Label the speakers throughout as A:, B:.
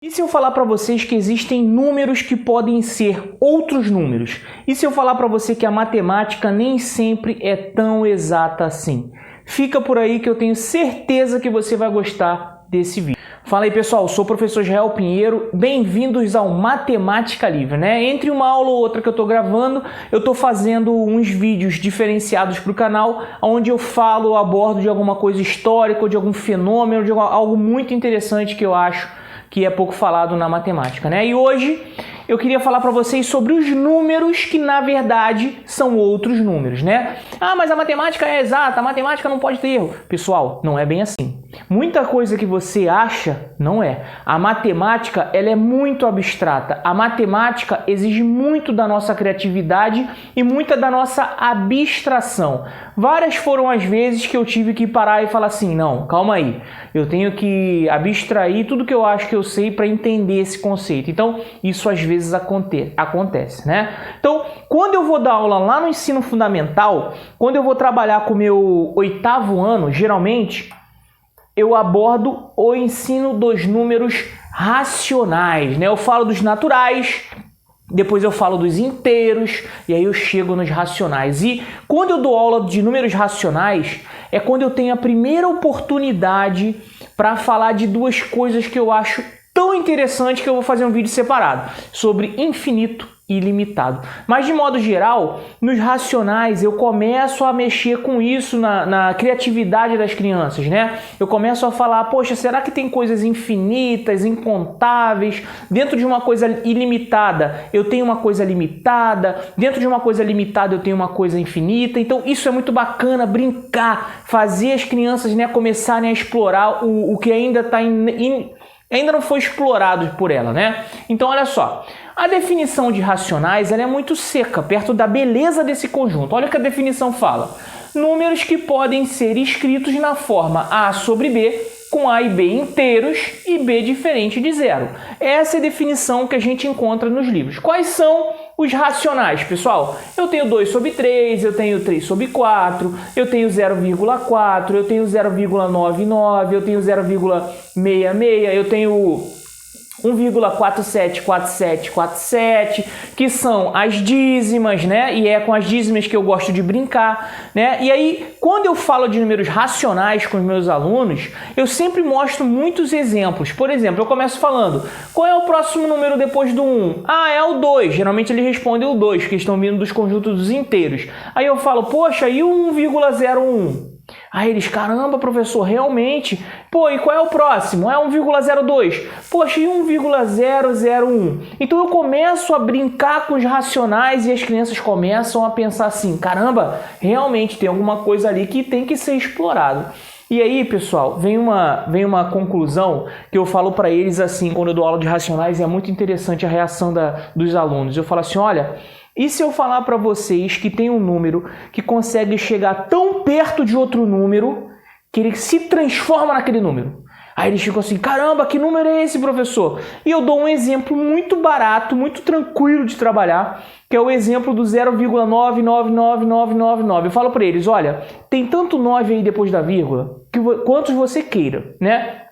A: E se eu falar para vocês que existem números que podem ser outros números? E se eu falar para você que a matemática nem sempre é tão exata assim? Fica por aí que eu tenho certeza que você vai gostar desse vídeo. Fala aí pessoal, sou o professor Israel Pinheiro, bem-vindos ao Matemática Livre, né? Entre uma aula ou outra que eu estou gravando, eu estou fazendo uns vídeos diferenciados para o canal, onde eu falo, abordo de alguma coisa histórica, ou de algum fenômeno, de algo muito interessante que eu acho que é pouco falado na matemática, né? E hoje eu queria falar para vocês sobre os números que, na verdade, são outros números, né? Ah, mas a matemática é exata, a matemática não pode ter erro. Pessoal, não é bem assim. Muita coisa que você acha, não é. A matemática, ela é muito abstrata. A matemática exige muito da nossa criatividade e muita da nossa abstração. Várias foram as vezes que eu tive que parar e falar assim, não, calma aí. Eu tenho que abstrair tudo que eu acho que eu sei para entender esse conceito. Então, isso às vezes acontece, né? Então, quando eu vou dar aula lá no ensino fundamental, quando eu vou trabalhar com o meu 8º ano, geralmente, eu abordo o ensino dos números racionais, né? Eu falo dos naturais, depois eu falo dos inteiros e aí eu chego nos racionais. E quando eu dou aula de números racionais, é quando eu tenho a primeira oportunidade para falar de duas coisas que eu acho tão interessante que eu vou fazer um vídeo separado sobre infinito e ilimitado. Mas de modo geral, nos racionais eu começo a mexer com isso na criatividade das crianças, né? Eu começo a falar, poxa, será que tem coisas infinitas, incontáveis? Dentro de uma coisa ilimitada, eu tenho uma coisa limitada. Dentro de uma coisa limitada, eu tenho uma coisa infinita. Então isso é muito bacana, brincar, fazer as crianças, né, começarem a explorar o que ainda está ainda não foi explorado por ela, né? Então, olha só. A definição de racionais ela é muito seca, perto da beleza desse conjunto. Olha o que a definição fala. Números que podem ser escritos na forma A sobre B, com A e B inteiros e B diferente de zero. Essa é a definição que a gente encontra nos livros. Quais são os racionais, pessoal? Eu tenho 2 sobre 3, eu tenho 3 sobre 4, eu tenho 0,4, eu tenho 0,99, eu tenho 0,66, eu tenho 1,474747, que são as dízimas, né? E é com as dízimas que eu gosto de brincar, né? E aí, quando eu falo de números racionais com os meus alunos, eu sempre mostro muitos exemplos. Por exemplo, eu começo falando, qual é o próximo número depois do 1? Ah, é o 2. Geralmente eles respondem o 2, que estão vindo dos conjuntos dos inteiros. Aí eu falo, poxa, e o 1,01? Aí eles, caramba, professor, realmente? Pô, e qual é o próximo? É 1,02. Poxa, e 1,001? Então eu começo a brincar com os racionais e as crianças começam a pensar assim, caramba, realmente tem alguma coisa ali que tem que ser explorado. E aí, pessoal, vem uma conclusão que eu falo para eles assim, quando eu dou aula de racionais, e é muito interessante a reação dos alunos. Eu falo assim, olha, e se eu falar para vocês que tem um número que consegue chegar tão perto de outro número que ele se transforma naquele número? Aí eles ficam assim, caramba, que número é esse, professor? E eu dou um exemplo muito barato, muito tranquilo de trabalhar, que é o exemplo do 0,999999. Eu falo para eles, olha, tem tanto 9 aí depois da vírgula, quantos você queira, né?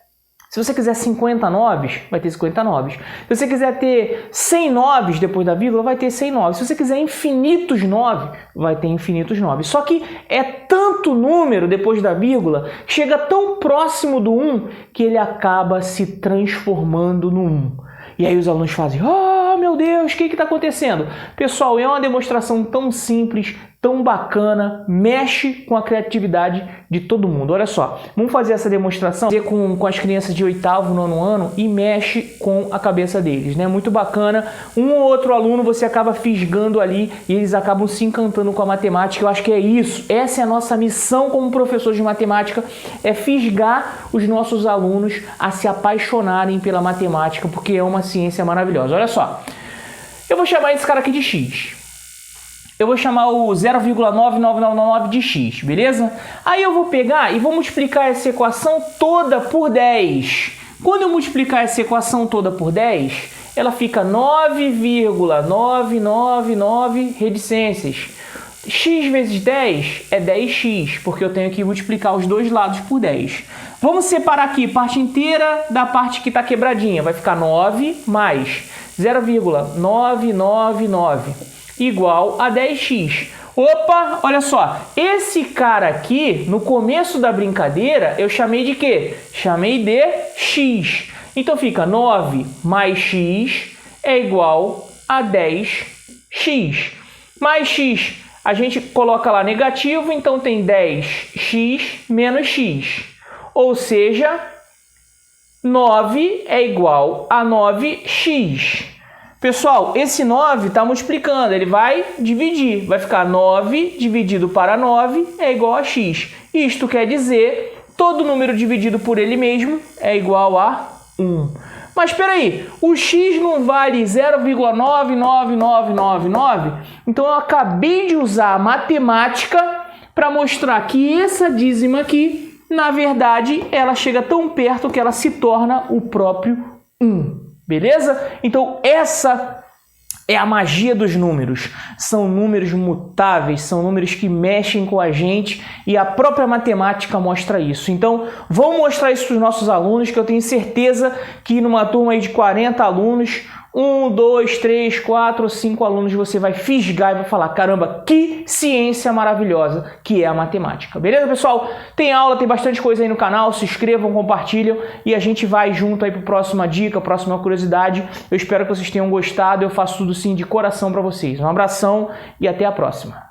A: Se você quiser 50 noves, vai ter 50 noves. Se você quiser ter 100 noves depois da vírgula, vai ter 100 noves. Se você quiser infinitos 9, vai ter infinitos 9. Só que é tanto número depois da vírgula, chega tão próximo do 1, que ele acaba se transformando no 1. E aí os alunos fazem, oh meu Deus, o que está acontecendo? Pessoal, é uma demonstração tão simples, tão bacana, mexe com a criatividade de todo mundo. Olha só, vamos fazer essa demonstração com as crianças de 8º, 9º ano e mexe com a cabeça deles, né? Muito bacana. Um ou outro aluno você acaba fisgando ali e eles acabam se encantando com a matemática. Eu acho que é isso. Essa é a nossa missão como professor de matemática, é fisgar os nossos alunos a se apaixonarem pela matemática, porque é uma ciência maravilhosa. Olha só, eu vou chamar esse cara aqui de X. Eu vou chamar o 0,9999 de x, beleza? Aí eu vou pegar e vou multiplicar essa equação toda por 10. Quando eu multiplicar essa equação toda por 10, ela fica 9,999 reticências. X vezes 10 é 10x, porque eu tenho que multiplicar os dois lados por 10. Vamos separar aqui parte inteira da parte que está quebradinha. Vai ficar 9 mais 0,999 igual a 10x. Opa, olha só. Esse cara aqui, no começo da brincadeira, eu chamei de quê? Chamei de x. Então fica 9 mais x é igual a 10x. Mais x, a gente coloca lá negativo, então tem 10x menos x. Ou seja, 9 é igual a 9x. Pessoal, esse 9 está multiplicando, ele vai dividir. Vai ficar 9 dividido para 9 é igual a x. Isto quer dizer, todo número dividido por ele mesmo é igual a 1. Mas espera aí, o x não vale 0,99999? Então eu acabei de usar a matemática para mostrar que essa dízima aqui, na verdade, ela chega tão perto que ela se torna o próprio 1. Beleza? Então essa é a magia dos números. São números mutáveis, são números que mexem com a gente e a própria matemática mostra isso. Então vamos mostrar isso para os nossos alunos, que eu tenho certeza que numa turma aí de 40 alunos, 1, 2, 3, 4, 5 alunos você vai fisgar e vai falar: caramba, que ciência maravilhosa que é a matemática. Beleza, pessoal? Tem aula, tem bastante coisa aí no canal. Se inscrevam, compartilham e a gente vai junto aí para a próxima dica, próxima curiosidade. Eu espero que vocês tenham gostado. Eu faço tudo sim de coração para vocês. Um abração e até a próxima.